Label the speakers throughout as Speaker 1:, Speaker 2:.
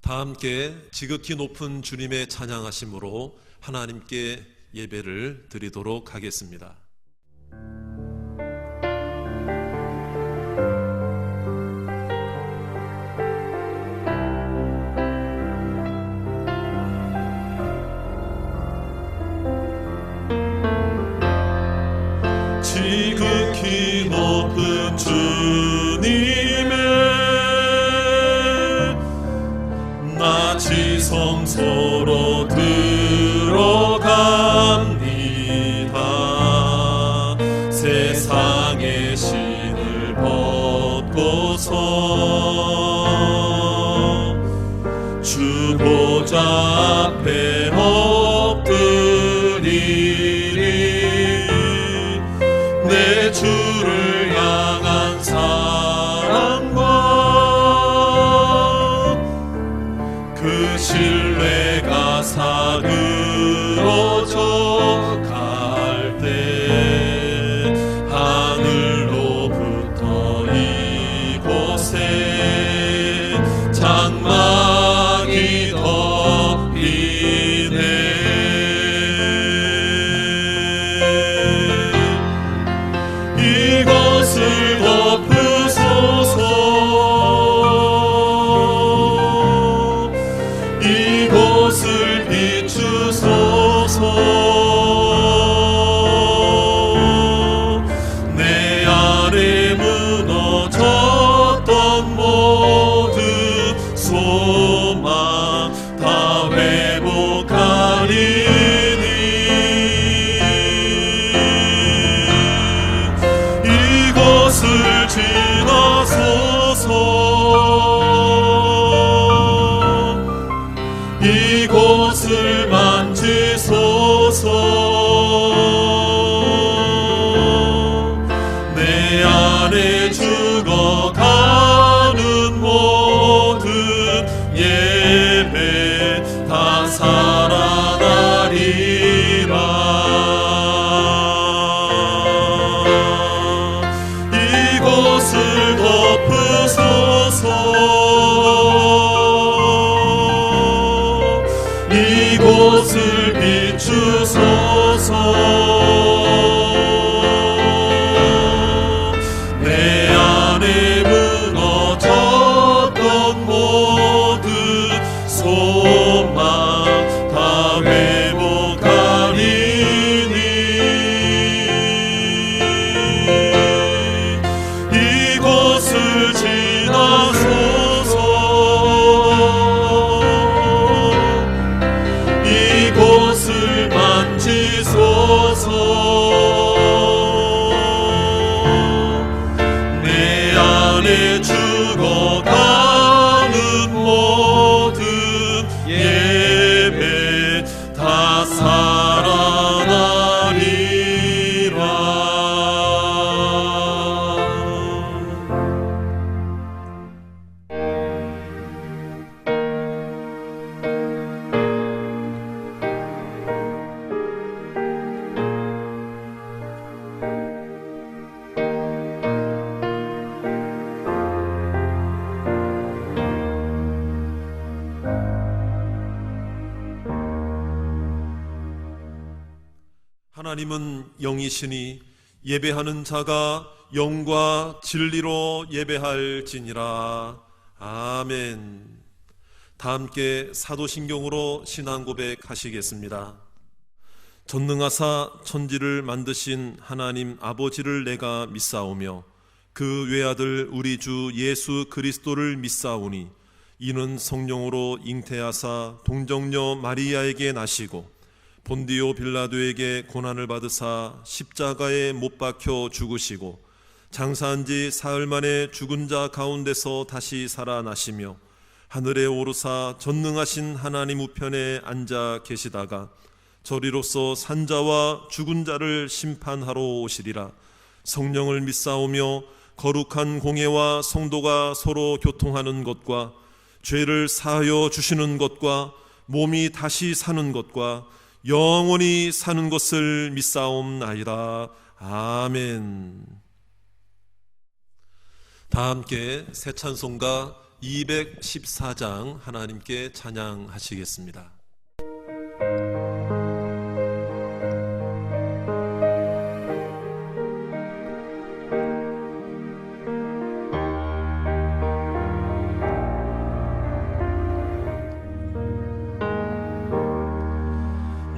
Speaker 1: 다 함께 지극히 높은 주님의 찬양하심으로 하나님께 예배를 드리도록 하겠습니다.
Speaker 2: 지극히 높은 주님의 낮이 성소로 들어갑니다. 세상의 신을 벗고서 주 보좌 앞에 엎드리리. 내 주를 향한 사랑과 그 신뢰가 사그러져 갈 때 하늘로부터 이곳에 장막이 덮이네. 이것을 덮으소서. 이곳을 비추소서. 내 안에 무너졌던 모든 소망 다 회복하리니. 이곳을 지나소서. 이곳을 만지소서. 내 안에 죽어가는 모든 예배 다 살아나리라. 이곳을 덮으소서. 이곳을 비추소서. 내 안에 무너졌던 모든 소망 다 회복하리니. 이곳을 지나소서. 이곳을 만지소서. 내 안에 죽어가는 모든 예배 다 살아나리라.
Speaker 1: 하나님은 영이시니 예배하는 자가 영과 진리로 예배할지니라. 아멘. 다 함께 사도신경으로 신앙 고백하시겠습니다. 전능하사 천지를 만드신 하나님 아버지를 내가 믿사오며 그 외아들 우리 주 예수 그리스도를 믿사오니 이는 성령으로 잉태하사 동정녀 마리아에게 나시고 본디오 빌라도에게 고난을 받으사 십자가에 못 박혀 죽으시고 장사한 지 사흘 만에 죽은 자 가운데서 다시 살아나시며 하늘에 오르사 전능하신 하나님 우편에 앉아 계시다가 저리로서 산자와 죽은 자를 심판하러 오시리라. 성령을 믿사오며 거룩한 공예와 성도가 서로 교통하는 것과 죄를 사하여 주시는 것과 몸이 다시 사는 것과 영원히 사는 것을 믿사옵나이다. 아멘. 다 함께 새 찬송가 214장 하나님께 찬양하시겠습니다.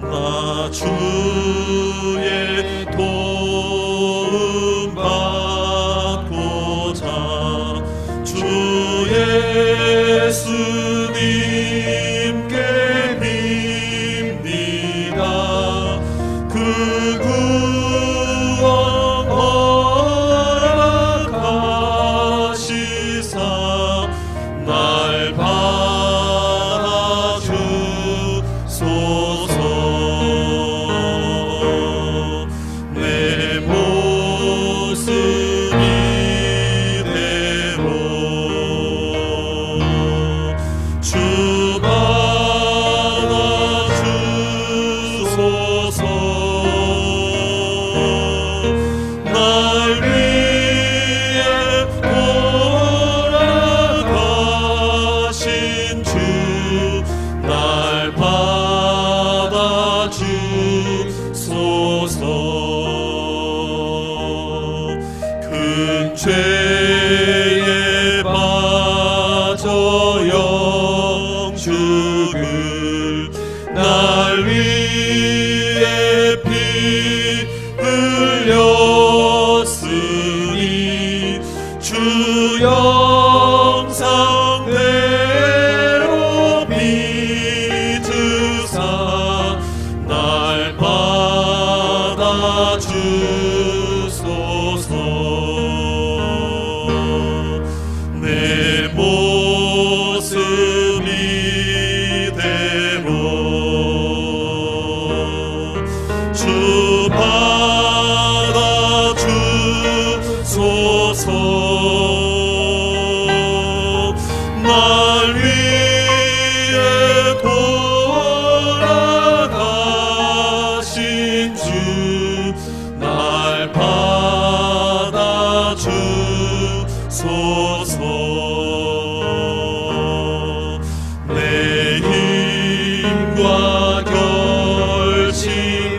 Speaker 2: 나 주의 도움 받고자 주 예수님께 빕니다. 그 구원 허락하시사 날 받아주소서. 내 모습 이대로 주 받아주소서. 날 위해 돌아가신 주 날 받아주소서. 큰 죄에 빠져 영죽을 날 위해 피 흘렸으니 주 영상대로 믿으사 날 받아주소서. 내 모습 이대로 주 받아주소서. 날 위해 돌아가신 주 날 받아주소서. 내 힘과 결심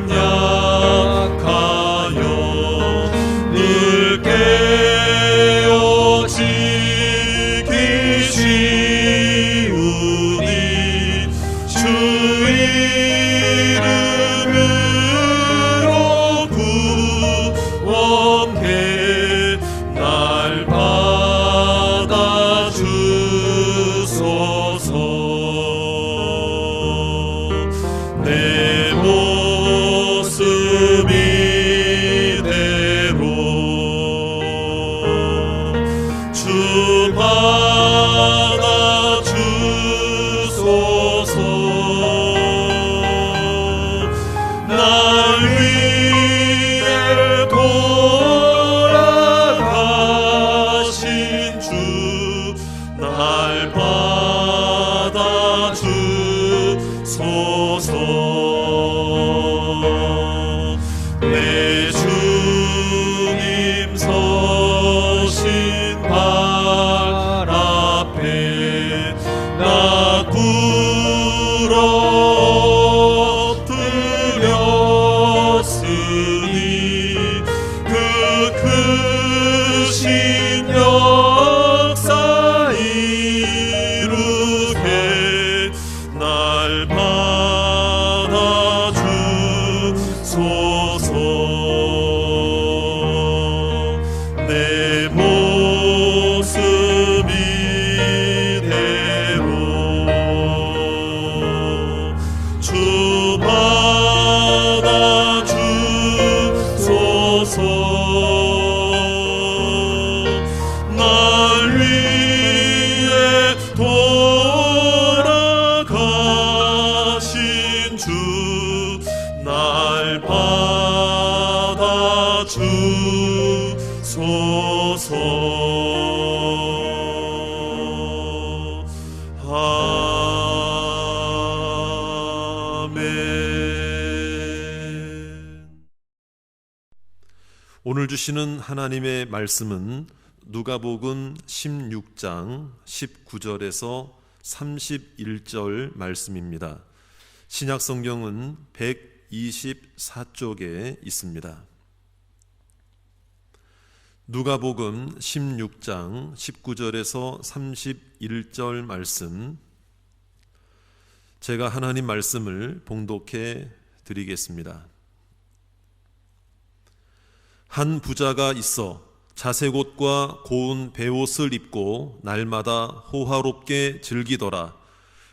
Speaker 2: 약하여 늘 깨어지기 쉬우니 주 이름으로 구원해 날 받아주소서. 내 모습 이대로 주 받아주소서. 날 위해 돌아가신 주 날 받아주소서. 내 주님 서신 발 앞에 나 엎드렸으니 그 크신 역사 이루게 날 받아주소서. 내 모습 이대로 주 받아주소서. 날 위해 돌아가신 주 날 받아주소서. 아멘. 오늘 주시는 하나님의 말씀은
Speaker 1: 누가복음 16장 19절에서 31절 말씀입니다. 신약 성경은 124쪽에 있습니다. 누가복음 16장 19절에서 31절 말씀, 제가 하나님 말씀을 봉독해 드리겠습니다. 한 부자가 있어 자색 옷과 고운 베옷을 입고 날마다 호화롭게 즐기더라.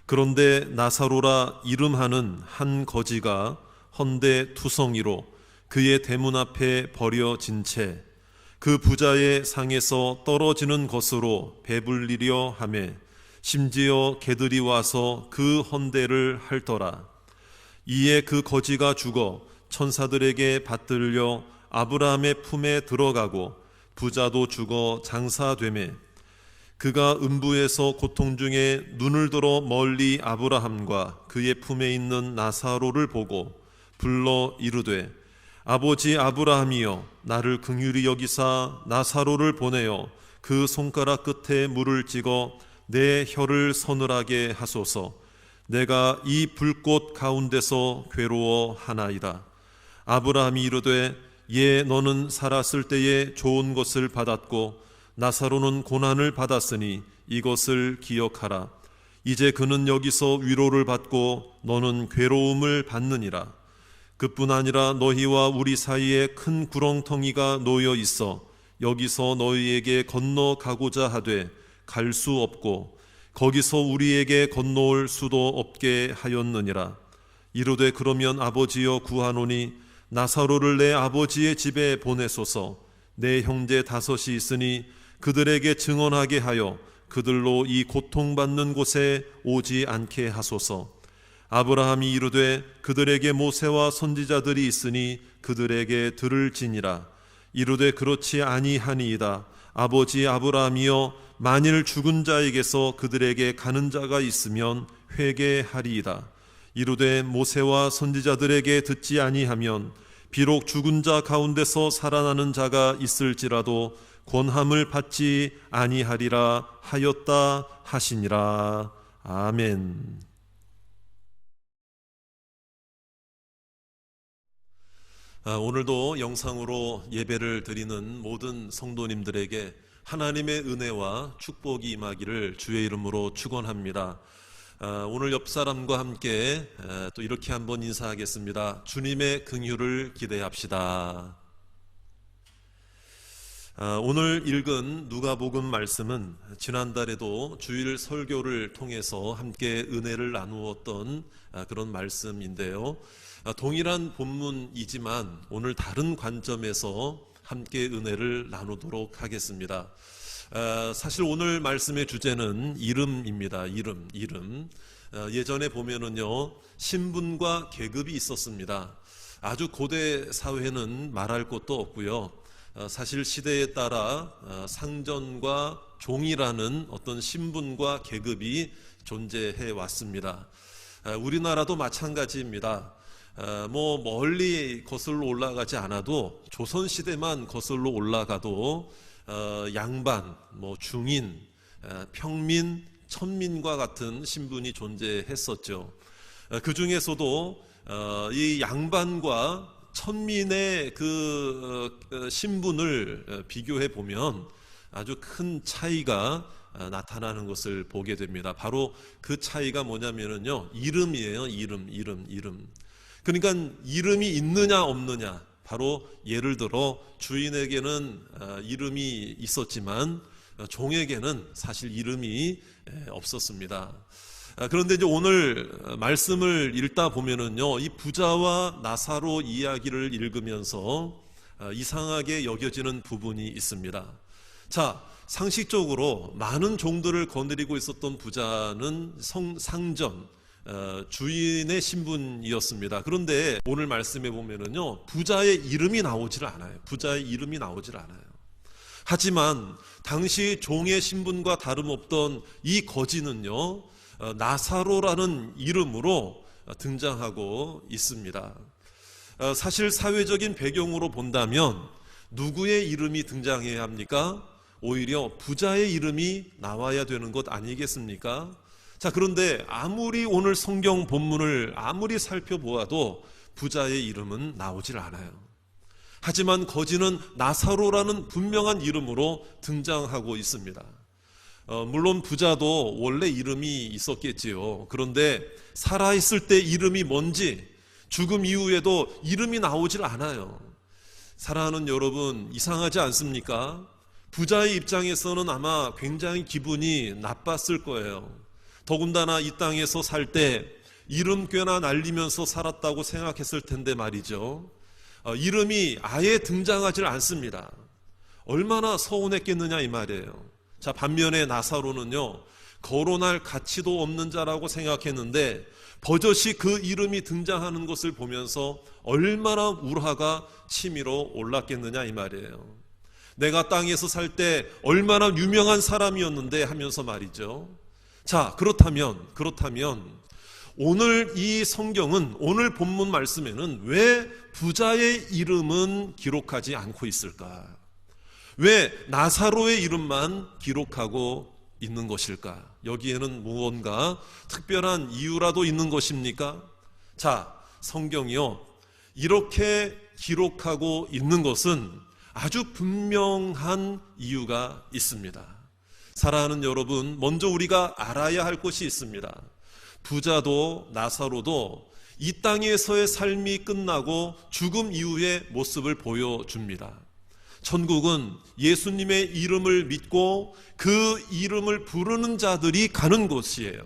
Speaker 1: 그런데 나사로라 이름하는 한 거지가 헌데 투성이로 그의 대문 앞에 버려진 채 그 부자의 상에서 떨어지는 것으로 배불리려 하매 심지어 개들이 와서 그 헌대를 핥더라. 이에 그 거지가 죽어 천사들에게 받들려 아브라함의 품에 들어가고 부자도 죽어 장사되매 그가 음부에서 고통 중에 눈을 들어 멀리 아브라함과 그의 품에 있는 나사로를 보고 불러 이르되 아버지 아브라함이여 나를 긍휼히 여기사 나사로를 보내어 그 손가락 끝에 물을 찍어 내 혀를 서늘하게 하소서. 내가 이 불꽃 가운데서 괴로워하나이다. 아브라함이 이르되 예 너는 살았을 때에 좋은 것을 받았고 나사로는 고난을 받았으니 이것을 기억하라. 이제 그는 여기서 위로를 받고 너는 괴로움을 받느니라. 그뿐 아니라 너희와 우리 사이에 큰 구렁텅이가 놓여 있어 여기서 너희에게 건너가고자 하되 갈 수 없고 거기서 우리에게 건너올 수도 없게 하였느니라. 이르되 그러면 아버지여 구하노니 나사로를 내 아버지의 집에 보내소서. 내 형제 5이 있으니 그들에게 증언하게 하여 그들로 이 고통받는 곳에 오지 않게 하소서. 아브라함이 이르되 그들에게 모세와 선지자들이 있으니 그들에게 들을지니라. 이르되 그렇지 아니하니이다. 아버지 아브라함이여 만일 죽은 자에게서 그들에게 가는 자가 있으면 회개하리이다. 이르되 모세와 선지자들에게 듣지 아니하면 비록 죽은 자 가운데서 살아나는 자가 있을지라도 권함을 받지 아니하리라 하였다 하시니라. 아멘. 오늘도 영상으로 예배를 드리는 모든 성도님들에게 하나님의 은혜와 축복이 임하기를 주의 이름으로 축원합니다. 오늘 옆 사람과 함께 또 이렇게 한번 인사하겠습니다. 주님의 긍휼을 기대합시다. 오늘 읽은 누가복음 말씀은 지난달에도 주일 설교를 통해서 함께 은혜를 나누었던 그런 말씀인데요. 동일한 본문이지만 오늘 다른 관점에서 함께 은혜를 나누도록 하겠습니다. 사실 오늘 말씀의 주제는 이름입니다. 이름. 예전에 보면은요, 신분과 계급이 있었습니다. 아주 고대 사회는 말할 것도 없고요. 사실 시대에 따라 상전과 종이라는 어떤 신분과 계급이 존재해 왔습니다. 우리나라도 마찬가지입니다. 멀리 거슬러 올라가지 않아도 조선시대만 거슬러 올라가도 양반, 중인, 평민, 천민과 같은 신분이 존재했었죠. 그 중에서도 이 양반과 천민의 그 신분을 비교해 보면 아주 큰 차이가 나타나는 것을 보게 됩니다. 바로 그 차이가 뭐냐면요, 이름이에요. 이름. 그러니까 이름이 있느냐 없느냐. 바로 예를 들어 주인에게는 이름이 있었지만 종에게는 사실 이름이 없었습니다. 그런데 이제 오늘 말씀을 읽다 보면은요, 이 부자와 나사로 이야기를 읽으면서 이상하게 여겨지는 부분이 있습니다. 자, 상식적으로 많은 종들을 거느리고 있었던 부자는 상전, 주인의 신분이었습니다. 그런데 오늘 말씀에 보면은요, 부자의 이름이 나오질 않아요. 하지만 당시 종의 신분과 다름없던 이 거지는요, 나사로라는 이름으로 등장하고 있습니다. 사실 사회적인 배경으로 본다면 누구의 이름이 등장해야 합니까? 오히려 부자의 이름이 나와야 되는 것 아니겠습니까? 자, 그런데 아무리 오늘 성경 본문을 아무리 살펴보아도 부자의 이름은 나오질 않아요. 하지만 거지는 나사로라는 분명한 이름으로 등장하고 있습니다. 물론 부자도 원래 이름이 있었겠지요. 그런데 살아있을 때 이름이 뭔지 죽음 이후에도 이름이 나오질 않아요. 사랑하는 여러분, 이상하지 않습니까? 부자의 입장에서는 아마 굉장히 기분이 나빴을 거예요. 더군다나 이 땅에서 살 때 이름 꽤나 날리면서 살았다고 생각했을 텐데 말이죠. 이름이 아예 등장하질 않습니다. 얼마나 서운했겠느냐 이 말이에요. 자, 반면에 나사로는요, 거론할 가치도 없는 자라고 생각했는데 버젓이 그 이름이 등장하는 것을 보면서 얼마나 울화가 치밀어 올랐겠느냐 이 말이에요. 내가 땅에서 살 때 얼마나 유명한 사람이었는데 하면서 말이죠. 자, 그렇다면 오늘 이 성경은, 오늘 본문 말씀에는 왜 부자의 이름은 기록하지 않고 있을까? 왜 나사로의 이름만 기록하고 있는 것일까? 여기에는 무언가 특별한 이유라도 있는 것입니까? 자, 성경이요, 이렇게 기록하고 있는 것은 아주 분명한 이유가 있습니다. 사랑하는 여러분, 먼저 우리가 알아야 할 것이 있습니다. 부자도 나사로도 이 땅에서의 삶이 끝나고 죽음 이후의 모습을 보여줍니다. 천국은 예수님의 이름을 믿고 그 이름을 부르는 자들이 가는 곳이에요.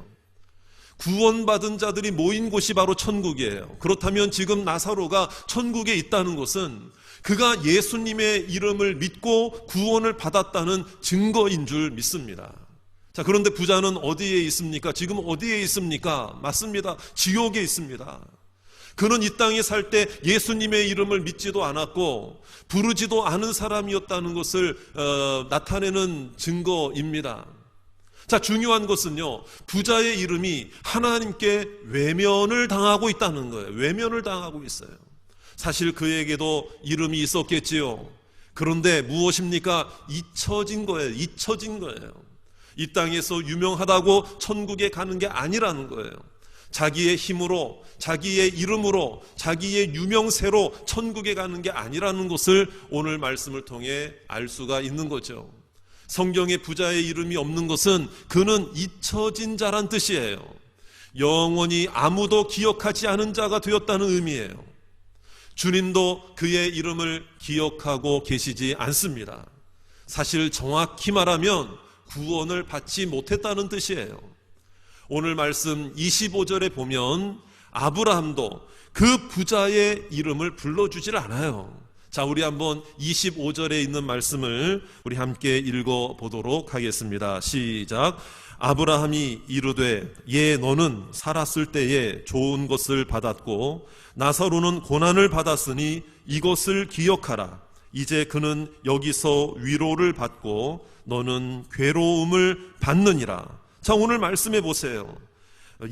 Speaker 1: 구원받은 자들이 모인 곳이 바로 천국이에요. 그렇다면 지금 나사로가 천국에 있다는 것은 그가 예수님의 이름을 믿고 구원을 받았다는 증거인 줄 믿습니다. 자, 그런데 부자는 어디에 있습니까? 지금 어디에 있습니까? 맞습니다. 지옥에 있습니다. 그는 이 땅에 살 때 예수님의 이름을 믿지도 않았고 부르지도 않은 사람이었다는 것을 나타내는 증거입니다. 자, 중요한 것은요, 부자의 이름이 하나님께 외면을 당하고 있다는 거예요. 외면을 당하고 있어요. 사실 그에게도 이름이 있었겠지요. 그런데 무엇입니까? 잊혀진 거예요. 이 땅에서 유명하다고 천국에 가는 게 아니라는 거예요. 자기의 힘으로, 자기의 이름으로, 자기의 유명세로 천국에 가는 게 아니라는 것을 오늘 말씀을 통해 알 수가 있는 거죠. 성경에 부자의 이름이 없는 것은 그는 잊혀진 자란 뜻이에요. 영원히 아무도 기억하지 않은 자가 되었다는 의미예요. 주님도 그의 이름을 기억하고 계시지 않습니다. 사실 정확히 말하면 구원을 받지 못했다는 뜻이에요. 오늘 말씀 25절에 보면 아브라함도 그 부자의 이름을 불러주질 않아요. 자, 우리 한번 25절에 있는 말씀을 우리 함께 읽어보도록 하겠습니다. 시작. 아브라함이 이르되 예, 너는 살았을 때에 좋은 것을 받았고 나사로는 고난을 받았으니 이것을 기억하라. 이제 그는 여기서 위로를 받고 너는 괴로움을 받느니라. 자, 오늘 말씀해 보세요.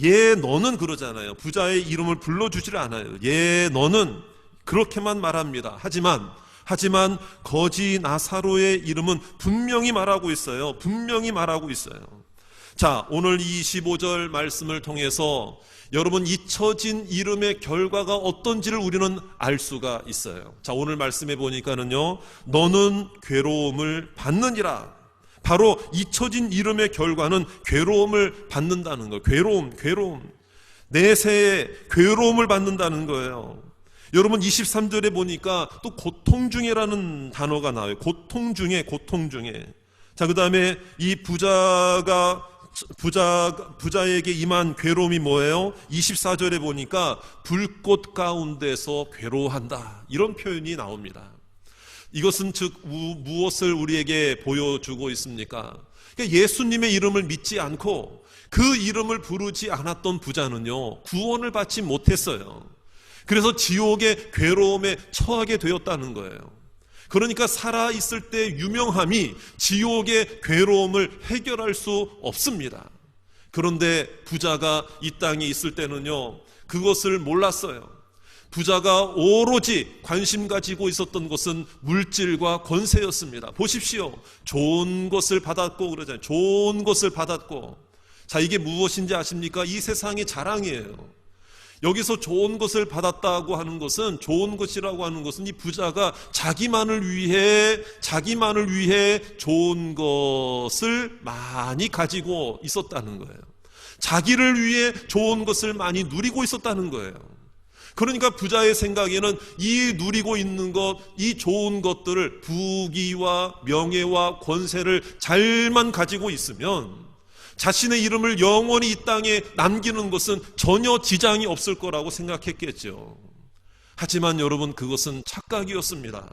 Speaker 1: 예, 너는 그러잖아요. 부자의 이름을 불러주질 않아요. 예, 너는 그렇게만 말합니다. 하지만 거지 나사로의 이름은 분명히 말하고 있어요. 분명히 말하고 있어요. 자, 오늘 25절 말씀을 통해서 여러분, 잊혀진 이름의 결과가 어떤지를 우리는 알 수가 있어요. 자, 오늘 말씀해 보니까는요, 너는 괴로움을 받느니라. 바로 잊혀진 이름의 결과는 괴로움을 받는다는 거예요. 괴로움. 내세에 괴로움을 받는다는 거예요. 여러분, 23절에 보니까 또 고통 중에라는 단어가 나와요. 고통 중에. 자, 그 다음에 이 부자에게 임한 괴로움이 뭐예요? 24절에 보니까 불꽃 가운데서 괴로워한다, 이런 표현이 나옵니다. 이것은 즉 무엇을 우리에게 보여주고 있습니까? 그러니까 예수님의 이름을 믿지 않고 그 이름을 부르지 않았던 부자는요, 구원을 받지 못했어요. 그래서 지옥의 괴로움에 처하게 되었다는 거예요. 그러니까 살아있을 때 유명함이 지옥의 괴로움을 해결할 수 없습니다. 그런데 부자가 이 땅에 있을 때는요, 그것을 몰랐어요. 부자가 오로지 관심 가지고 있었던 것은 물질과 권세였습니다. 보십시오. 좋은 것을 받았고 그러잖아요. 좋은 것을 받았고. 자, 이게 무엇인지 아십니까? 이 세상의 자랑이에요. 여기서 좋은 것을 받았다고 하는 것은, 좋은 것이라고 하는 것은 이 부자가 자기만을 위해 좋은 것을 많이 가지고 있었다는 거예요. 자기를 위해 좋은 것을 많이 누리고 있었다는 거예요. 그러니까 부자의 생각에는 이 누리고 있는 것, 이 좋은 것들을, 부귀와 명예와 권세를 잘만 가지고 있으면 자신의 이름을 영원히 이 땅에 남기는 것은 전혀 지장이 없을 거라고 생각했겠죠. 하지만 여러분, 그것은 착각이었습니다.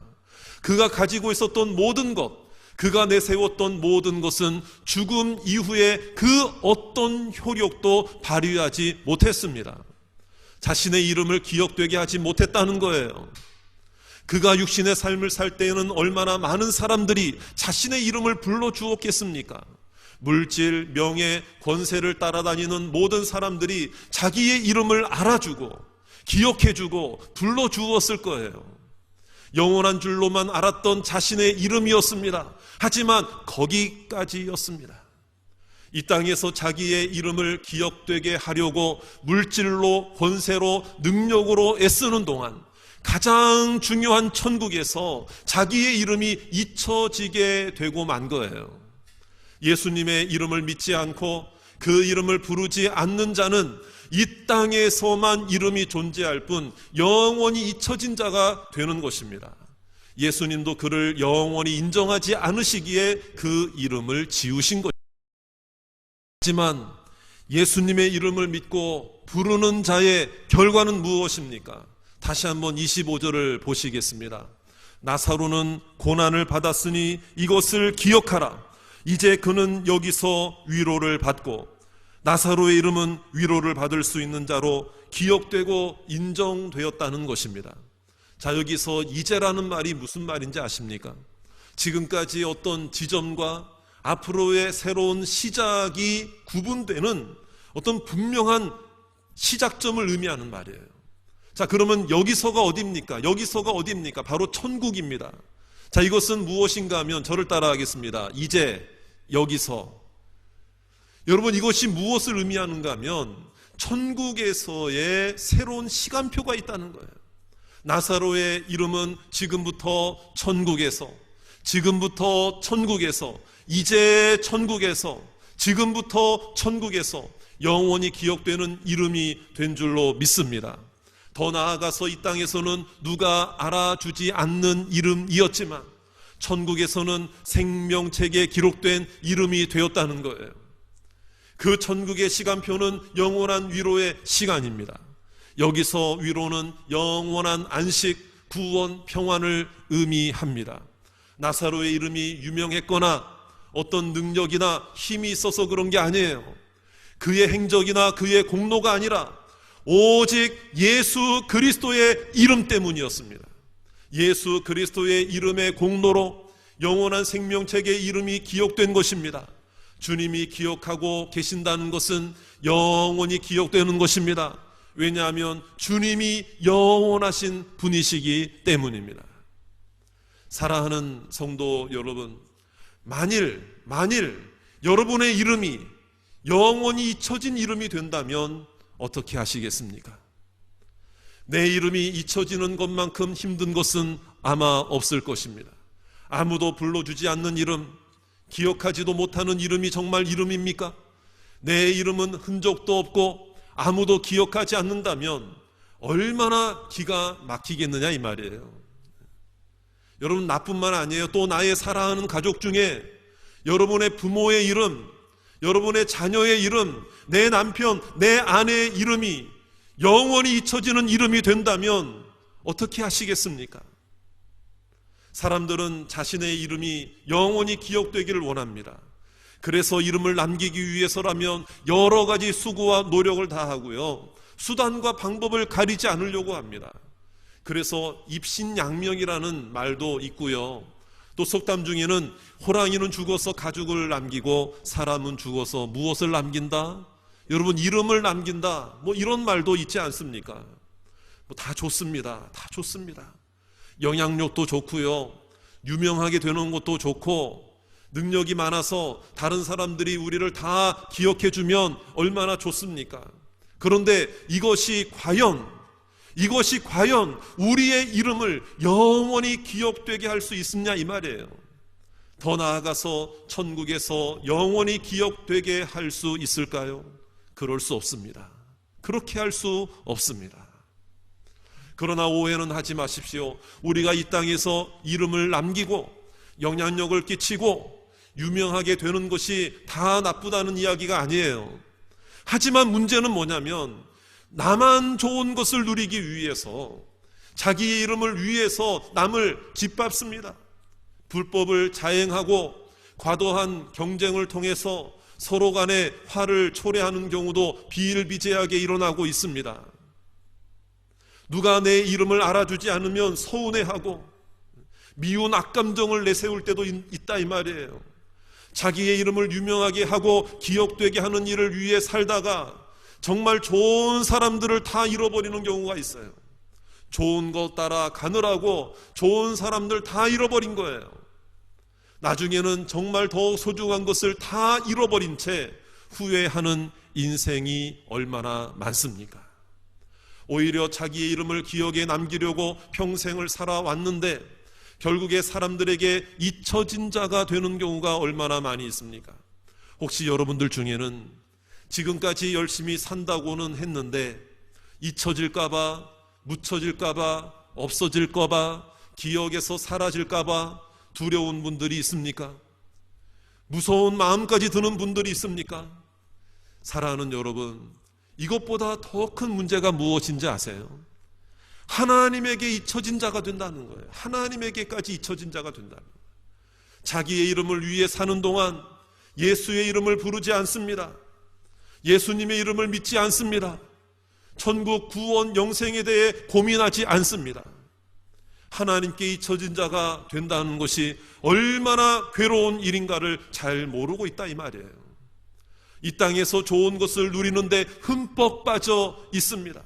Speaker 1: 그가 가지고 있었던 모든 것, 그가 내세웠던 모든 것은 죽음 이후에 그 어떤 효력도 발휘하지 못했습니다. 자신의 이름을 기억되게 하지 못했다는 거예요. 그가 육신의 삶을 살 때에는 얼마나 많은 사람들이 자신의 이름을 불러주었겠습니까? 물질, 명예, 권세를 따라다니는 모든 사람들이 자기의 이름을 알아주고 기억해주고 불러주었을 거예요. 영원한 줄로만 알았던 자신의 이름이었습니다. 하지만 거기까지였습니다. 이 땅에서 자기의 이름을 기억되게 하려고 물질로, 권세로, 능력으로 애쓰는 동안 가장 중요한 천국에서 자기의 이름이 잊혀지게 되고 만 거예요. 예수님의 이름을 믿지 않고 그 이름을 부르지 않는 자는 이 땅에서만 이름이 존재할 뿐 영원히 잊혀진 자가 되는 것입니다. 예수님도 그를 영원히 인정하지 않으시기에 그 이름을 지우신 것입니다. 하지만 예수님의 이름을 믿고 부르는 자의 결과는 무엇입니까? 다시 한번 25절을 보시겠습니다. 나사로는 고난을 받았으니 이것을 기억하라. 이제 그는 여기서 위로를 받고, 나사로의 이름은 위로를 받을 수 있는 자로 기억되고 인정되었다는 것입니다. 자, 여기서 이제라는 말이 무슨 말인지 아십니까? 지금까지 어떤 지점과 앞으로의 새로운 시작이 구분되는 어떤 분명한 시작점을 의미하는 말이에요. 자, 그러면 여기서가 어디입니까? 여기서가 어디입니까? 바로 천국입니다. 자, 이것은 무엇인가 하면 저를 따라하겠습니다. 이제, 여기서. 여러분, 이것이 무엇을 의미하는가 하면 천국에서의 새로운 시간표가 있다는 거예요. 나사로의 이름은 지금부터 천국에서, 이제 천국에서, 지금부터 천국에서 영원히 기억되는 이름이 된 줄로 믿습니다. 더 나아가서 이 땅에서는 누가 알아주지 않는 이름이었지만 천국에서는 생명책에 기록된 이름이 되었다는 거예요. 그 천국의 시간표는 영원한 위로의 시간입니다. 여기서 위로는 영원한 안식, 구원, 평안을 의미합니다. 나사로의 이름이 유명했거나 어떤 능력이나 힘이 있어서 그런 게 아니에요. 그의 행적이나 그의 공로가 아니라 오직 예수 그리스도의 이름 때문이었습니다. 예수 그리스도의 이름의 공로로 영원한 생명책의 이름이 기억된 것입니다. 주님이 기억하고 계신다는 것은 영원히 기억되는 것입니다. 왜냐하면 주님이 영원하신 분이시기 때문입니다. 사랑하는 성도 여러분, 만일 여러분의 이름이 영원히 잊혀진 이름이 된다면 어떻게 하시겠습니까? 내 이름이 잊혀지는 것만큼 힘든 것은 아마 없을 것입니다. 아무도 불러주지 않는 이름, 기억하지도 못하는 이름이 정말 이름입니까? 내 이름은 흔적도 없고 아무도 기억하지 않는다면 얼마나 기가 막히겠느냐 이 말이에요. 여러분, 나뿐만 아니에요. 또 나의 사랑하는 가족 중에 여러분의 부모의 이름, 여러분의 자녀의 이름, 내 남편, 내 아내의 이름이 영원히 잊혀지는 이름이 된다면 어떻게 하시겠습니까? 사람들은 자신의 이름이 영원히 기억되기를 원합니다. 그래서 이름을 남기기 위해서라면 여러 가지 수고와 노력을 다하고요, 수단과 방법을 가리지 않으려고 합니다. 그래서 입신양명이라는 말도 있고요, 또 속담 중에는 호랑이는 죽어서 가죽을 남기고 사람은 죽어서 무엇을 남긴다? 여러분, 이름을 남긴다, 뭐 이런 말도 있지 않습니까? 다 좋습니다. 다 좋습니다. 영향력도 좋고요. 유명하게 되는 것도 좋고 능력이 많아서 다른 사람들이 우리를 다 기억해 주면 얼마나 좋습니까? 그런데 이것이 과연 우리의 이름을 영원히 기억되게 할 수 있느냐 이 말이에요. 더 나아가서 천국에서 영원히 기억되게 할 수 있을까요? 그럴 수 없습니다. 그렇게 할 수 없습니다. 그러나 오해는 하지 마십시오. 우리가 이 땅에서 이름을 남기고 영향력을 끼치고 유명하게 되는 것이 다 나쁘다는 이야기가 아니에요. 하지만 문제는 뭐냐면 나만 좋은 것을 누리기 위해서 자기의 이름을 위해서 남을 짓밟습니다. 불법을 자행하고 과도한 경쟁을 통해서 서로 간에 화를 초래하는 경우도 비일비재하게 일어나고 있습니다. 누가 내 이름을 알아주지 않으면 서운해하고 미운 악감정을 내세울 때도 있다 이 말이에요. 자기의 이름을 유명하게 하고 기억되게 하는 일을 위해 살다가 정말 좋은 사람들을 다 잃어버리는 경우가 있어요. 좋은 것 따라 가느라고 좋은 사람들 다 잃어버린 거예요. 나중에는 정말 더 소중한 것을 다 잃어버린 채 후회하는 인생이 얼마나 많습니까? 오히려 자기의 이름을 기억에 남기려고 평생을 살아왔는데 결국에 사람들에게 잊혀진 자가 되는 경우가 얼마나 많이 있습니까? 혹시 여러분들 중에는 지금까지 열심히 산다고는 했는데 잊혀질까봐, 묻혀질까봐, 없어질까봐, 기억에서 사라질까봐 두려운 분들이 있습니까? 무서운 마음까지 드는 분들이 있습니까? 사랑하는 여러분, 이것보다 더 큰 문제가 무엇인지 아세요? 하나님에게 잊혀진 자가 된다는 거예요. 하나님에게까지 잊혀진 자가 된다는 거예요. 자기의 이름을 위해 사는 동안 예수의 이름을 부르지 않습니다. 예수님의 이름을 믿지 않습니다. 천국, 구원, 영생에 대해 고민하지 않습니다. 하나님께 잊혀진 자가 된다는 것이 얼마나 괴로운 일인가를 잘 모르고 있다 이 말이에요. 이 땅에서 좋은 것을 누리는데 흠뻑 빠져 있습니다.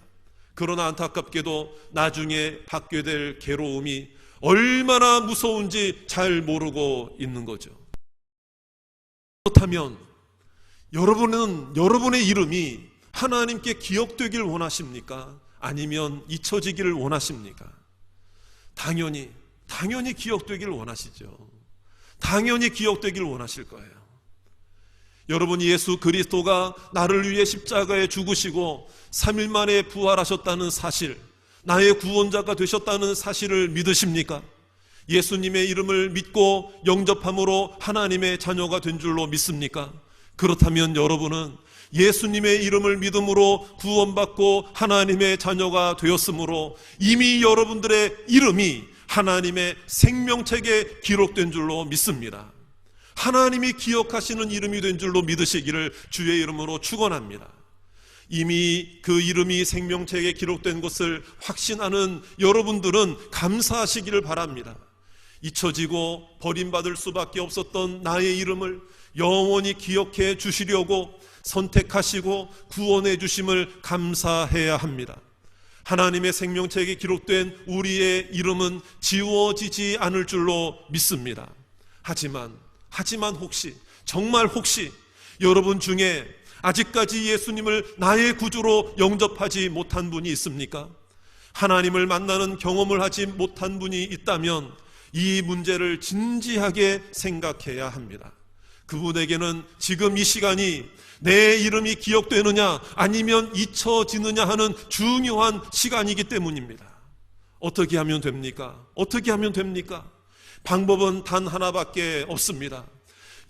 Speaker 1: 그러나 안타깝게도 나중에 받게 될 괴로움이 얼마나 무서운지 잘 모르고 있는 거죠. 그렇다면 여러분의 이름이 하나님께 기억되길 원하십니까? 아니면 잊혀지기를 원하십니까? 당연히 기억되길 원하시죠. 당연히 기억되길 원하실 거예요. 여러분, 예수 그리스도가 나를 위해 십자가에 죽으시고 3일 만에 부활하셨다는 사실, 나의 구원자가 되셨다는 사실을 믿으십니까? 예수님의 이름을 믿고 영접함으로 하나님의 자녀가 된 줄로 믿습니까? 그렇다면 여러분은 예수님의 이름을 믿음으로 구원받고 하나님의 자녀가 되었으므로 이미 여러분들의 이름이 하나님의 생명책에 기록된 줄로 믿습니다. 하나님이 기억하시는 이름이 된 줄로 믿으시기를 주의 이름으로 축원합니다. 이미 그 이름이 생명책에 기록된 것을 확신하는 여러분들은 감사하시기를 바랍니다. 잊혀지고 버림받을 수밖에 없었던 나의 이름을 영원히 기억해 주시려고 선택하시고 구원해 주심을 감사해야 합니다. 하나님의 생명책에 기록된 우리의 이름은 지워지지 않을 줄로 믿습니다. 하지만 혹시, 정말 혹시 여러분 중에 아직까지 예수님을 나의 구주로 영접하지 못한 분이 있습니까? 하나님을 만나는 경험을 하지 못한 분이 있다면 이 문제를 진지하게 생각해야 합니다. 그분에게는 지금 이 시간이 내 이름이 기억되느냐 아니면 잊혀지느냐 하는 중요한 시간이기 때문입니다. 어떻게 하면 됩니까? 방법은 단 하나밖에 없습니다.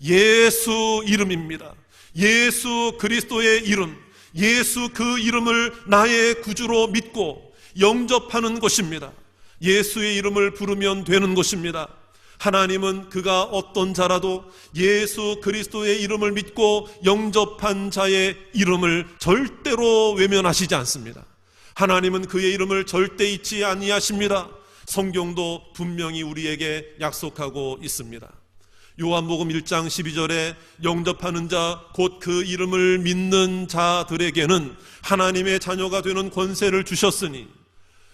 Speaker 1: 예수 이름입니다. 예수 그리스도의 이름, 예수 그 이름을 나의 구주로 믿고 영접하는 것입니다. 예수의 이름을 부르면 되는 것입니다. 하나님은 그가 어떤 자라도 예수 그리스도의 이름을 믿고 영접한 자의 이름을 절대로 외면하시지 않습니다. 하나님은 그의 이름을 절대 잊지 아니하십니다. 성경도 분명히 우리에게 약속하고 있습니다. 요한복음 1장 12절에 영접하는 자 곧 그 이름을 믿는 자들에게는 하나님의 자녀가 되는 권세를 주셨으니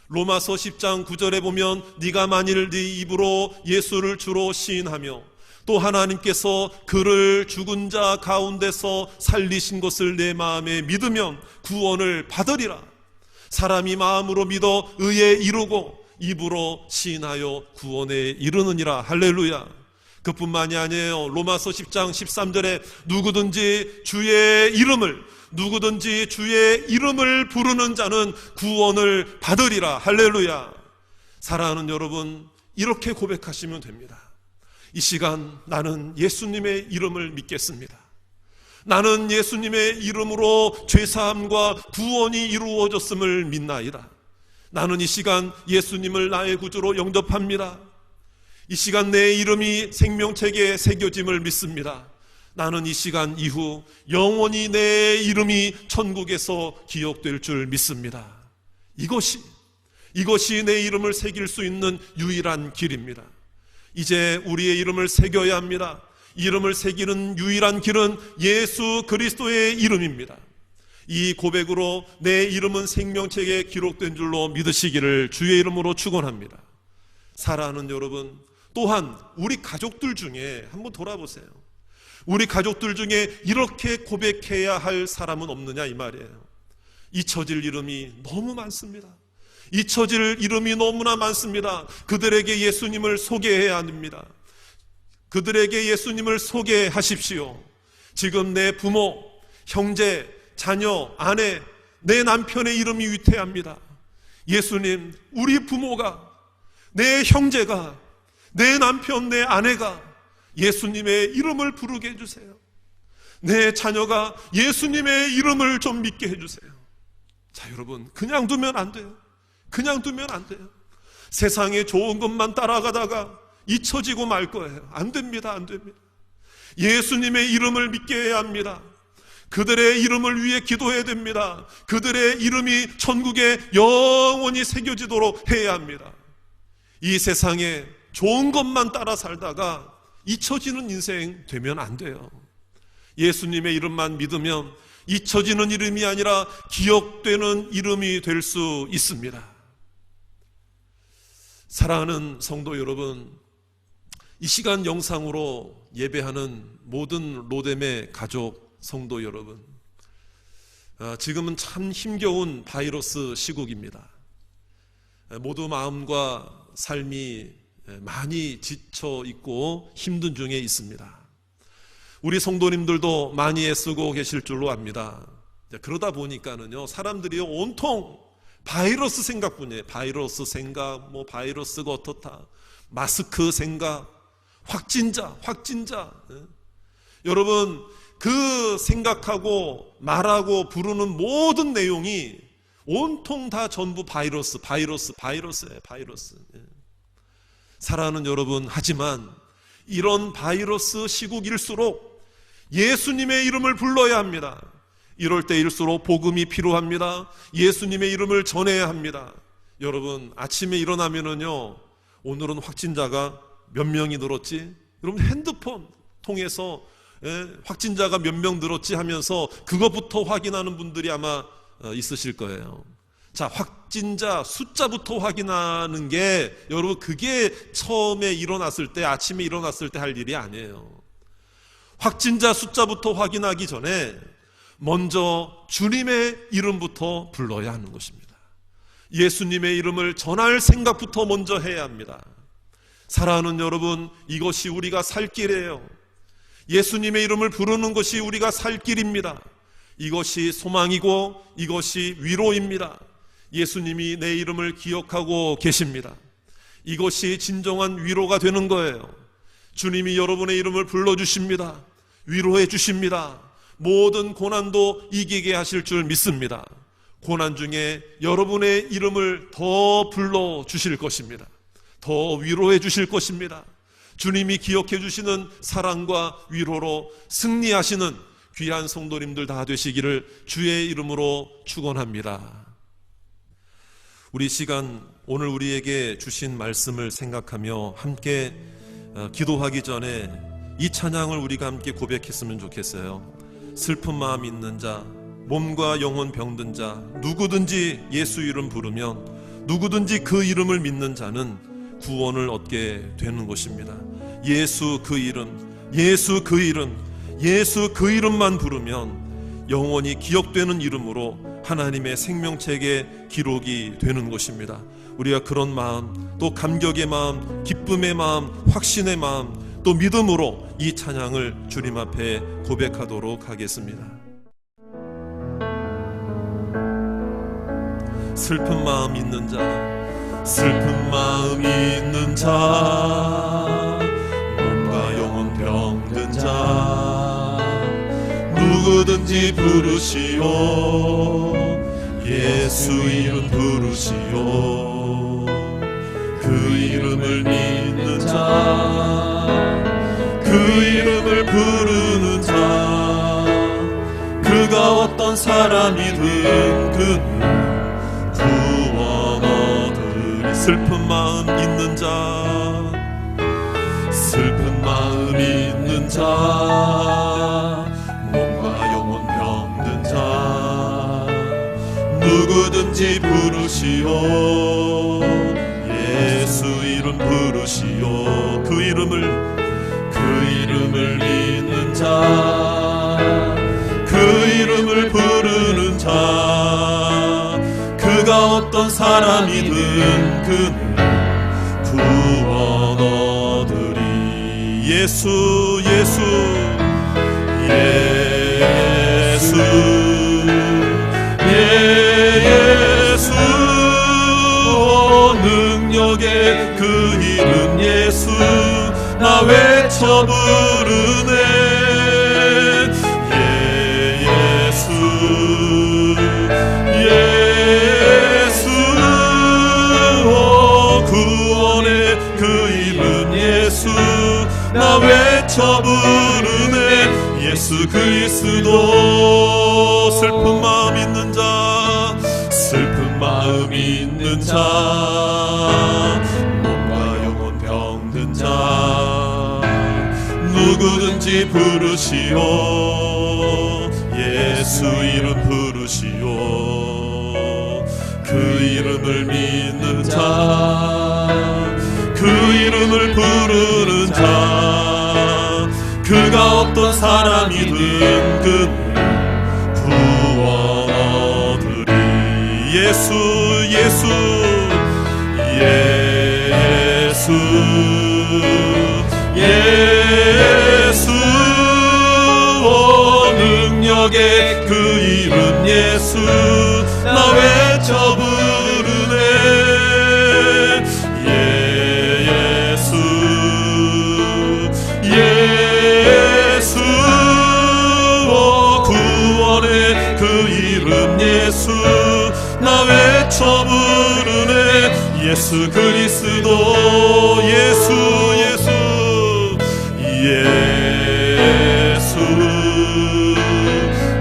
Speaker 1: 로마서 10장 9절에 보면 네가 만일 네 입으로 예수를 주로 시인하며 또 하나님께서 그를 죽은 자 가운데서 살리신 것을 내 마음에 믿으면 구원을 받으리라. 사람이 마음으로 믿어 의에 이르고 입으로 시인하여 구원에 이르느니라. 할렐루야. 그뿐만이 아니에요. 로마서 10장 13절에 누구든지 주의 이름을 부르는 자는 구원을 받으리라. 할렐루야. 사랑하는 여러분, 이렇게 고백하시면 됩니다. 이 시간 나는 예수님의 이름을 믿겠습니다. 나는 예수님의 이름으로 죄사함과 구원이 이루어졌음을 믿나이다. 나는 이 시간 예수님을 나의 구주로 영접합니다. 이 시간 내 이름이 생명책에 새겨짐을 믿습니다. 나는 이 시간 이후 영원히 내 이름이 천국에서 기억될 줄 믿습니다. 이것이 내 이름을 새길 수 있는 유일한 길입니다. 이제 우리의 이름을 새겨야 합니다. 이름을 새기는 유일한 길은 예수 그리스도의 이름입니다. 이 고백으로 내 이름은 생명책에 기록된 줄로 믿으시기를 주의 이름으로 축원합니다. 사랑하는 여러분, 또한 우리 가족들 중에 한번 돌아보세요. 우리 가족들 중에 이렇게 고백해야 할 사람은 없느냐 이 말이에요. 잊혀질 이름이 너무 많습니다. 잊혀질 이름이 너무나 많습니다. 그들에게 예수님을 소개해야 합니다. 그들에게 예수님을 소개하십시오. 지금 내 부모, 형제, 자녀, 아내, 내 남편의 이름이 위태합니다. 예수님, 우리 부모가, 내 형제가, 내 남편, 내 아내가 예수님의 이름을 부르게 해주세요. 내 자녀가 예수님의 이름을 좀 믿게 해주세요. 자, 여러분, 그냥 두면 안 돼요. 그냥 두면 안 돼요. 세상에 좋은 것만 따라가다가 잊혀지고 말 거예요. 안 됩니다. 안 됩니다. 예수님의 이름을 믿게 해야 합니다. 그들의 이름을 위해 기도해야 됩니다. 그들의 이름이 천국에 영원히 새겨지도록 해야 합니다. 이 세상에 좋은 것만 따라 살다가 잊혀지는 인생 되면 안 돼요. 예수님의 이름만 믿으면 잊혀지는 이름이 아니라 기억되는 이름이 될 수 있습니다. 사랑하는 성도 여러분, 이 시간 영상으로 예배하는 모든 로뎀의 가족 성도 여러분, 지금은 참 힘겨운 바이러스 시국입니다. 모두 마음과 삶이 많이 지쳐 있고 힘든 중에 있습니다. 우리 성도님들도 많이 애쓰고 계실 줄로 압니다. 그러다 보니까는요, 사람들이 온통 바이러스 생각뿐이에요. 바이러스 생각, 바이러스가 어떻다, 마스크 생각, 확진자. 여러분, 그 생각하고 말하고 부르는 모든 내용이 온통 다 전부 바이러스예요. 바이러스. 사랑하는 여러분, 하지만 이런 바이러스 시국일수록 예수님의 이름을 불러야 합니다. 이럴 때일수록 복음이 필요합니다. 예수님의 이름을 전해야 합니다. 여러분, 아침에 일어나면은요, 오늘은 확진자가 몇 명이 늘었지? 여러분, 핸드폰 통해서 확진자가 몇 명 늘었지 하면서 그것부터 확인하는 분들이 아마 있으실 거예요. 자, 확진자 숫자부터 확인하는 게, 여러분, 그게 처음에 일어났을 때, 아침에 일어났을 때 할 일이 아니에요. 확진자 숫자부터 확인하기 전에 먼저 주님의 이름부터 불러야 하는 것입니다. 예수님의 이름을 전할 생각부터 먼저 해야 합니다. 사랑하는 여러분, 이것이 우리가 살 길이에요. 예수님의 이름을 부르는 것이 우리가 살 길입니다. 이것이 소망이고 이것이 위로입니다. 예수님이 내 이름을 기억하고 계십니다. 이것이 진정한 위로가 되는 거예요. 주님이 여러분의 이름을 불러주십니다. 위로해 주십니다. 모든 고난도 이기게 하실 줄 믿습니다. 고난 중에 여러분의 이름을 더 불러주실 것입니다. 더 위로해 주실 것입니다. 주님이 기억해 주시는 사랑과 위로로 승리하시는 귀한 성도님들 다 되시기를 주의 이름으로 축원합니다. 우리 시간, 오늘 우리에게 주신 말씀을 생각하며 함께 기도하기 전에 이 찬양을 우리가 함께 고백했으면 좋겠어요. 슬픈 마음 있는 자, 몸과 영혼 병든 자, 누구든지 예수 이름 부르면 누구든지 그 이름을 믿는 자는 구원을 얻게 되는 것입니다. 예수 그 이름, 예수 그 이름, 예수 그 이름만 부르면 영원히 기억되는 이름으로 하나님의 생명책에 기록이 되는 것입니다. 우리가 그런 마음, 또 감격의 마음, 기쁨의 마음, 확신의 마음, 또 믿음으로 이 찬양을 주님 앞에 고백하도록 하겠습니다. 슬픈 마음 있는 자, 슬픈 마음 있는 자, 몸과 영혼 병든 자, 누구든지 부르시오. 예수 이름 부르시오. 그 이름을 믿는 자, 그 이름을 부르는 자, 그가 어떤 사람이든 그는 구원 얻으리. 슬픈 마음 있는 자, 슬픈 마음 있는 자, 몸과 영혼 병든 자, 누구든지 부르시오. 예수 이름 부르시오. 그 이름을 믿는 자, 그 이름을 부르는 자, 그가 어떤 사람이든 그는 구원 얻으리. 예수 예수 예수 예수, 능력의 그 이름 예수, 나 외쳐 부르네. 예수 예수, 구원의 그 이름 예수, 나 외쳐 부르네. 예수 그리스도. 슬픈 마음 있는 자, 슬픈 마음 있는 자, 몸과 영혼 병든 자, 누구든지 부르시오. 예수 이름 부르시오. 그 이름을 믿는 자, 그 이름을 부르는 자, 그가 어떤 사람이든 그는 구원 얻으리. 예수 예수 예수 예수, 능력의 그 이름 예수, 나 외쳐 부르네. 예수 예수, 구원의 그 이름 예수, 나 외쳐 부르네. 예수 그리스도. 예수 예수 예수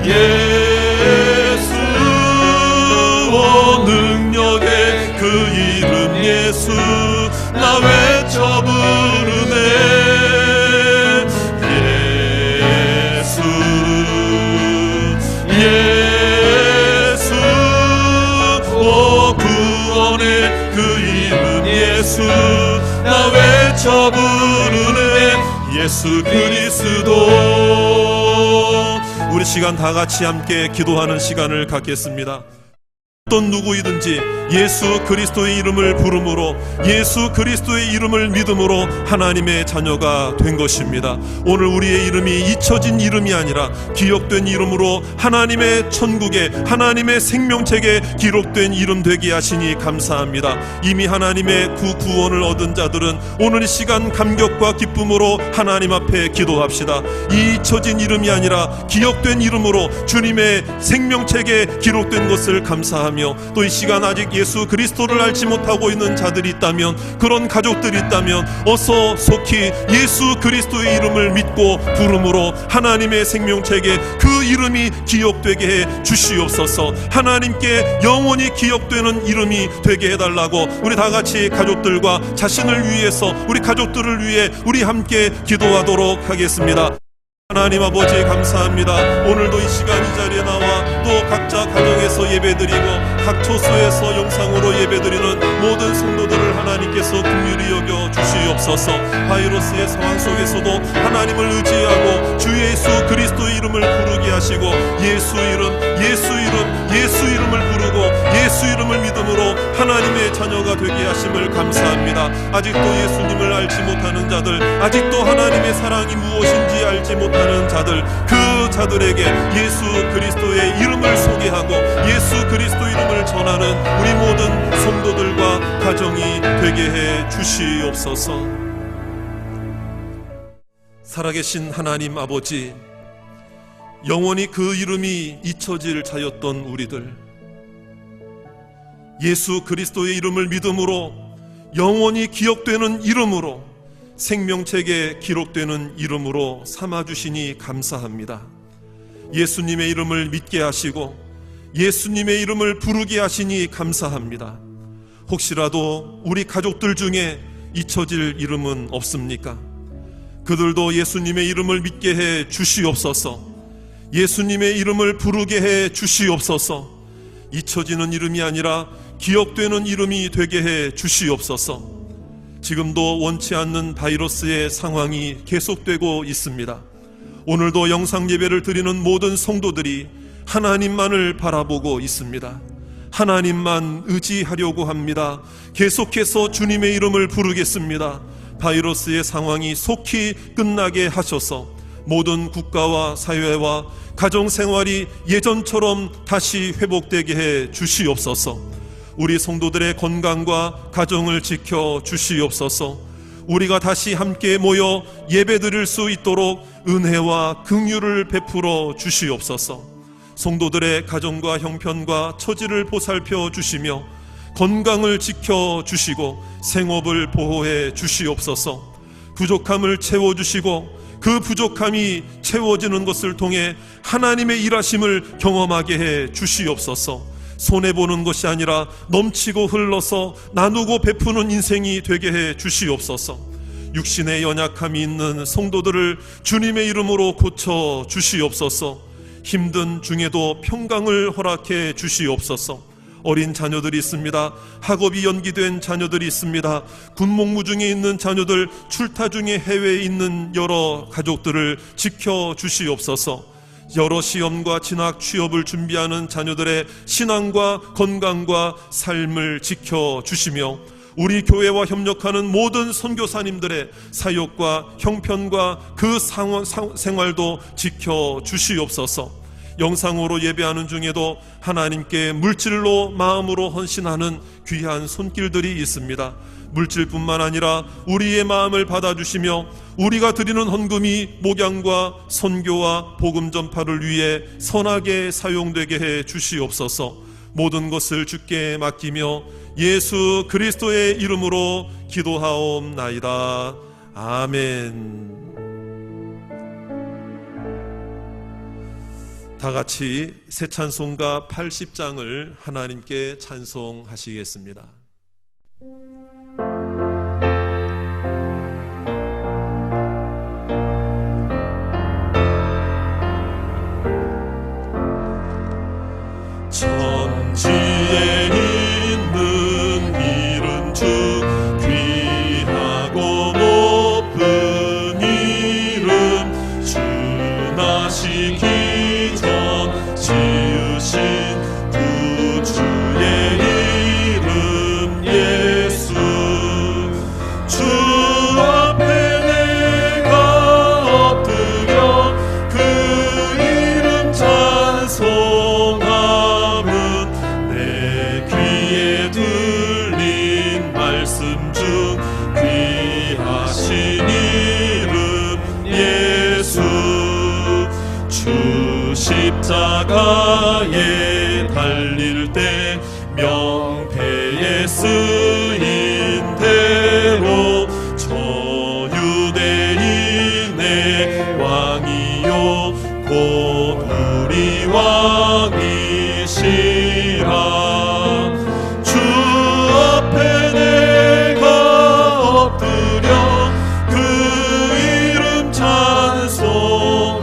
Speaker 1: 예수, 능력의 그 이름 예수, 나 외쳐 부르네. 예수 예수, 구원의 그 이름 예수, 나 외쳐 부르네. 예수 그리스도. 우리 시간 다 같이 함께 기도하는 시간을 갖겠습니다. 어떤 누구이든지 예수 그리스도의 이름을 부름으로, 예수 그리스도의 이름을 믿음으로 하나님의 자녀가 된 것입니다. 오늘 우리의 이름이 잊혀진 이름이 아니라 기억된 이름으로 하나님의 천국에, 하나님의 생명책에 기록된 이름 되게 하시니 감사합니다. 이미 하나님의 구원을 얻은 자들은 오늘 이 시간 감격과 기쁨으로 하나님 앞에 기도합시다. 이 잊혀진 이름이 아니라 기억된 이름으로 주님의 생명책에 기록된 것을 감사합니다. 또 이 시간 아직 예수 그리스도를 알지 못하고 있는 자들이 있다면, 그런 가족들이 있다면 어서 속히 예수 그리스도의 이름을 믿고 부름으로 하나님의 생명책에 그 이름이 기억되게 해 주시옵소서. 하나님께 영원히 기억되는 이름이 되게 해달라고 우리 다 같이 가족들과 자신을 위해서, 우리 가족들을 위해 우리 함께 기도하도록 하겠습니다. 하나님 아버지 감사합니다. 오늘도 이 시간 이 자리에 나와 또 각자 가정에서 예배드리고 각 초소에서 영상으로 예배드리는 모든 성도들을 하나님께서 긍휼히 여겨 주시옵소서. 바이러스의 상황 속에서도 하나님을 의지하고 주 예수 그리스도의 이름을 부르게 하시고 예수 이름을 부르고 예수 이름을 믿음으로 하나님의 자녀가 되게 하심을 감사합니다. 아직도 예수님을 알지 못하는 자들, 아직도 하나님의 사랑이 무엇인지 알지 못하는 자들, 그 자들에게 예수 그리스도의 이름을 소개하고 예수 그리스도 이름을 전하는 우리 모든 성도들과 가정이 되게 해 주시옵소서. 살아계신 하나님 아버지, 영원히 그 이름이 잊혀질 자였던 우리들, 예수 그리스도의 이름을 믿음으로 영원히 기억되는 이름으로 생명책에 기록되는 이름으로 삼아주시니 감사합니다. 예수님의 이름을 믿게 하시고 예수님의 이름을 부르게 하시니 감사합니다. 혹시라도 우리 가족들 중에 잊혀질 이름은 없습니까? 그들도 예수님의 이름을 믿게 해 주시옵소서. 예수님의 이름을 부르게 해 주시옵소서. 잊혀지는 이름이 아니라 기억되는 이름이 되게 해 주시옵소서. 지금도 원치 않는 바이러스의 상황이 계속되고 있습니다. 오늘도 영상 예배를 드리는 모든 성도들이 하나님만을 바라보고 있습니다. 하나님만 의지하려고 합니다. 계속해서 주님의 이름을 부르겠습니다. 바이러스의 상황이 속히 끝나게 하셔서 모든 국가와 사회와 가정생활이 예전처럼 다시 회복되게 해 주시옵소서. 우리 성도들의 건강과 가정을 지켜 주시옵소서. 우리가 다시 함께 모여 예배드릴 수 있도록 은혜와 긍휼을 베풀어 주시옵소서. 성도들의 가정과 형편과 처지를 보살펴 주시며 건강을 지켜 주시고 생업을 보호해 주시옵소서. 부족함을 채워주시고 그 부족함이 채워지는 것을 통해 하나님의 일하심을 경험하게 해 주시옵소서. 손해보는 것이 아니라 넘치고 흘러서 나누고 베푸는 인생이 되게 해 주시옵소서. 육신의 연약함이 있는 성도들을 주님의 이름으로 고쳐 주시옵소서. 힘든 중에도 평강을 허락해 주시옵소서. 어린 자녀들이 있습니다. 학업이 연기된 자녀들이 있습니다. 군복무 중에 있는 자녀들, 출타 중에 해외에 있는 여러 가족들을 지켜 주시옵소서. 여러 시험과 진학, 취업을 준비하는 자녀들의 신앙과 건강과 삶을 지켜 주시며 우리 교회와 협력하는 모든 선교사님들의 사역과 형편과 그 생활도 지켜 주시옵소서. 영상으로 예배하는 중에도 하나님께 물질로 마음으로 헌신하는 귀한 손길들이 있습니다. 물질뿐만 아니라 우리의 마음을 받아주시며 우리가 드리는 헌금이 목양과 선교와 복음 전파를 위해 선하게 사용되게 해 주시옵소서. 모든 것을 주께 맡기며 예수 그리스도의 이름으로 기도하옵나이다. 아멘. 다 같이 새 찬송가 80장을 하나님께 찬송하시겠습니다.
Speaker 2: 천지에 있는 이름 중 귀하고 높은 이름 주 나시기 지으신 구주의 이름 예수 주 앞에 내가 엎드려 그 이름 찬송함은 내 귀에 들린 말씀 중 귀하신 이름 예수 주 십자가에 달릴 때 명패에 쓰인 대로 저 유대인의 왕이요 곧 우리 왕이시라. 주 앞에 내가 엎드려 그 이름 찬송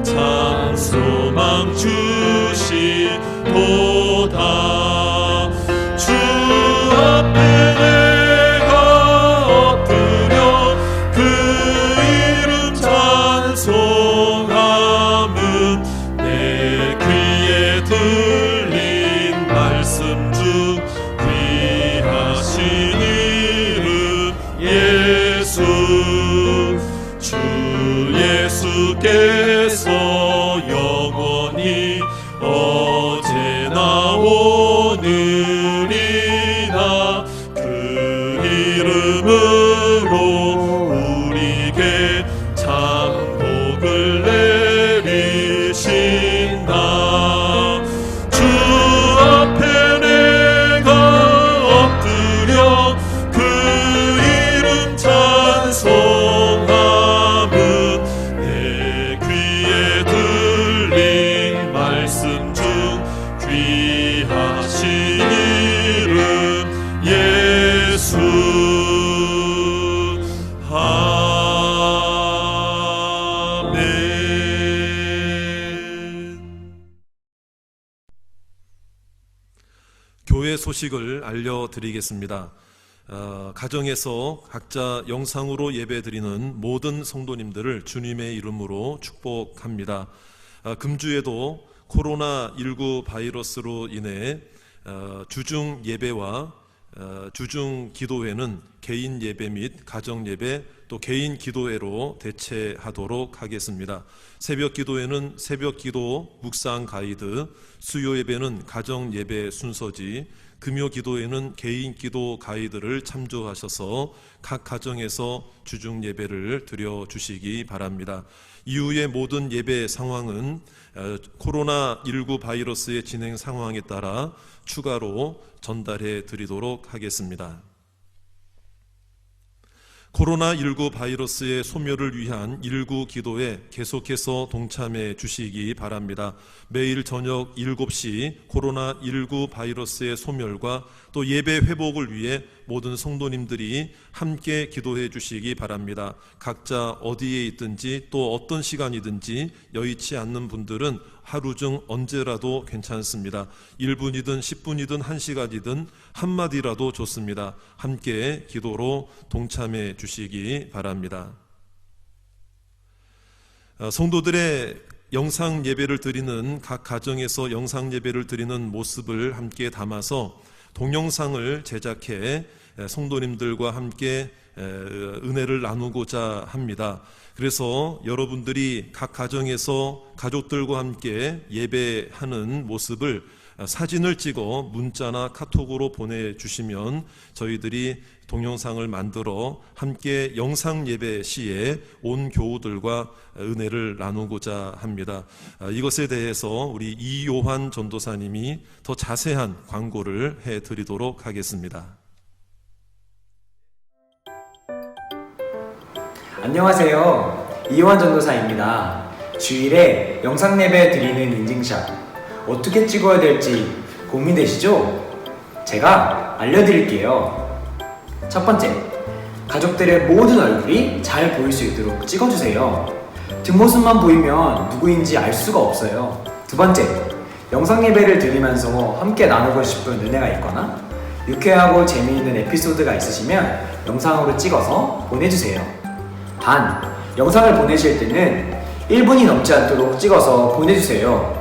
Speaker 2: 참 소망 주시도다. 주 앞에 내가 엎드려 그 이름 찬송함은 내 귀에 들린 말씀 중 귀하신 이름 예수. 주 예수께서 영원히 어제나 오늘이나 그 이름으로 우리에게 참 복을 내리신다. 주 앞에 내가 엎드려 그 이름 찬송함은 내 귀에 들린 말씀 중 귀하신 이름 예수. 아멘.
Speaker 1: 교회 소식을 알려드리겠습니다. 가정에서 각자 영상으로 예배드리는 모든 성도님들을 주님의 이름으로 축복합니다. 금주에도 코로나19 바이러스로 인해 주중 예배와 주중 기도회는 개인 예배 및 가정 예배 또 개인 기도회로 대체하도록 하겠습니다. 새벽 기도회는 새벽 기도 묵상 가이드, 수요 예배는 가정 예배 순서지, 금요 기도회는 개인 기도 가이드를 참조하셔서 각 가정에서 주중 예배를 드려 주시기 바랍니다. 이후의 모든 예배 상황은 코로나19 바이러스의 진행 상황에 따라 추가로 전달해 드리도록 하겠습니다. 코로나19 바이러스의 소멸을 위한 1구 기도에 계속해서 동참해 주시기 바랍니다. 매일 저녁 7시 코로나19 바이러스의 소멸과 또 예배 회복을 위해 모든 성도님들이 함께 기도해 주시기 바랍니다. 각자 어디에 있든지 또 어떤 시간이든지 여의치 않는 분들은 하루 중 언제라도 괜찮습니다. 1분이든 10분이든 1시간이든 한마디라도 좋습니다. 함께 기도로 동참해 주시기 바랍니다. 성도들의 영상 예배를 드리는 각 가정에서 영상 예배를 드리는 모습을 함께 담아서 동영상을 제작해 성도님들과 함께 은혜를 나누고자 합니다. 그래서 여러분들이 각 가정에서 가족들과 함께 예배하는 모습을 사진을 찍어 문자나 카톡으로 보내주시면 저희들이 동영상을 만들어 함께 영상 예배 시에 온 교우들과 은혜를 나누고자 합니다. 이것에 대해서 우리 이요한 전도사님이 더 자세한 광고를 해드리도록 하겠습니다.
Speaker 3: 안녕하세요. 이요한 전도사입니다. 주일에 영상 예배 드리는 인증샷 어떻게 찍어야 될지 고민되시죠? 제가 알려드릴게요. 첫 번째, 가족들의 모든 얼굴이 잘 보일 수 있도록 찍어주세요. 뒷모습만 보이면 누구인지 알 수가 없어요. 두 번째, 영상 예배를 드리면서 함께 나누고 싶은 은혜가 있거나 유쾌하고 재미있는 에피소드가 있으시면 영상으로 찍어서 보내주세요. 단, 영상을 보내실 때는 1분이 넘지 않도록 찍어서 보내주세요.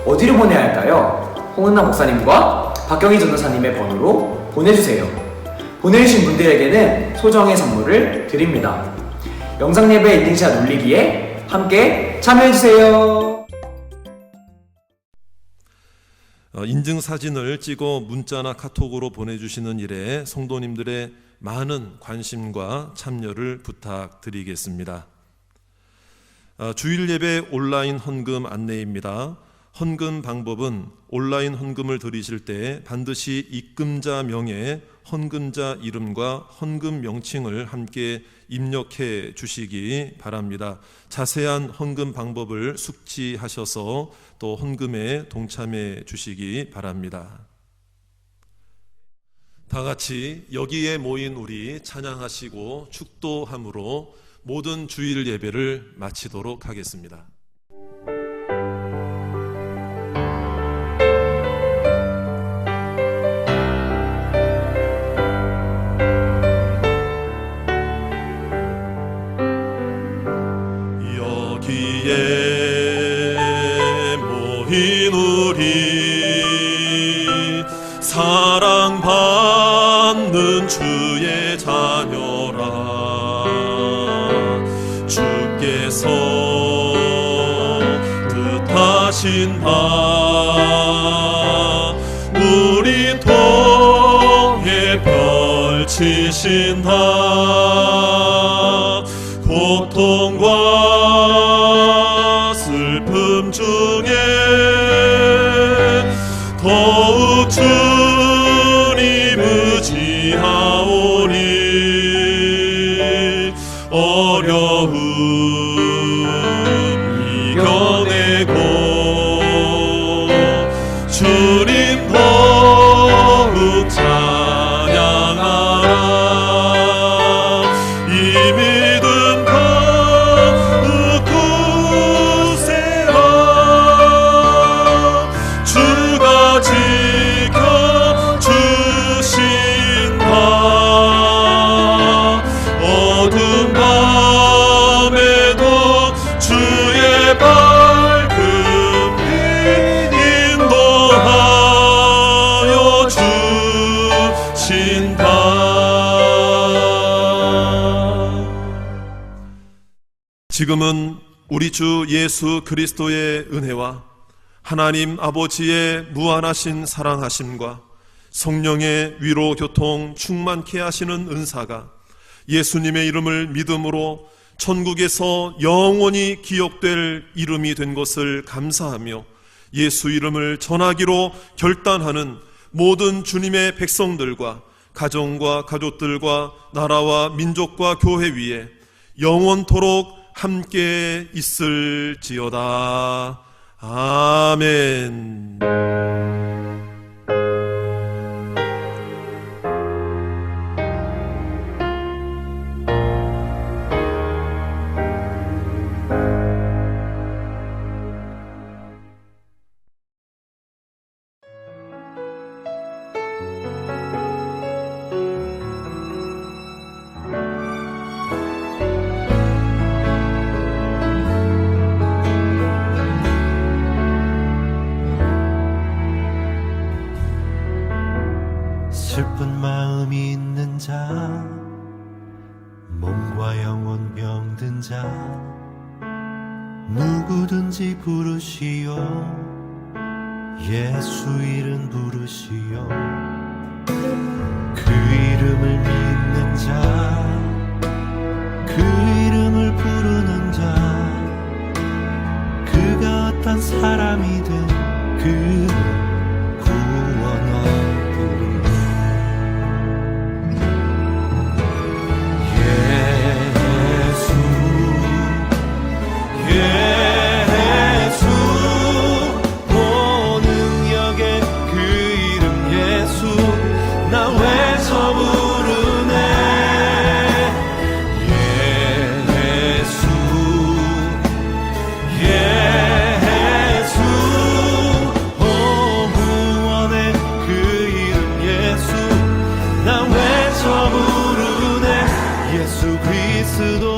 Speaker 3: 어디로 보내야 할까요? 홍은남 목사님과 박경희 전도사님의 번호로 보내주세요. 보내주신 분들에게는 소정의 선물을 드립니다. 영상 예배 인증샷 올리기에 함께 참여해주세요.
Speaker 1: 인증 사진을 찍어 문자나 카톡으로 보내주시는 일에 성도님들의 많은 관심과 참여를 부탁드리겠습니다. 주일 예배 온라인 헌금 안내입니다. 헌금 방법은 온라인 헌금을 드리실 때 반드시 입금자 명에 헌금자 이름과 헌금 명칭을 함께 입력해 주시기 바랍니다. 자세한 헌금 방법을 숙지하셔서 또 헌금에 동참해 주시기 바랍니다. 다 같이 여기에 모인 우리 찬양하시고 축도함으로 모든 주일 예배를 마치도록 하겠습니다.
Speaker 2: 너희 우리 사랑받는 주의 자녀라. 주께서 뜻하신 바 우리 통해 펼치신다. 고통과 슬픔 중에 더욱 주님 의지하오니 어려움 이겨내고 주님 더욱 찬양하라. 이 믿음 더욱 굳세라. 주가 지켜주신다. 어두운 밤에도 주의 밝은 빛 인도하여 주신다.
Speaker 1: 지금은 우리 주 예수 그리스도의 은혜와 하나님 아버지의 무한하신 사랑하심과 성령의 위로 교통 충만케 하시는 은사가 예수님의 이름을 믿음으로 천국에서 영원히 기억될 이름이 된 것을 감사하며 예수 이름을 전하기로 결단하는 모든 주님의 백성들과 가정과 가족들과 나라와 민족과 교회 위에 영원토록 함께 있을지어다. 아멘.
Speaker 4: 슬픈 마음이 있는 자, 몸과 영혼 병든 자, 누구든지 부르시오. 예수 이름 부르시오. 그 이름을 믿는 자, 그 이름을 부르는 자, 그가 어떤 사람이든 그는 구원하리라. 예수 그리스도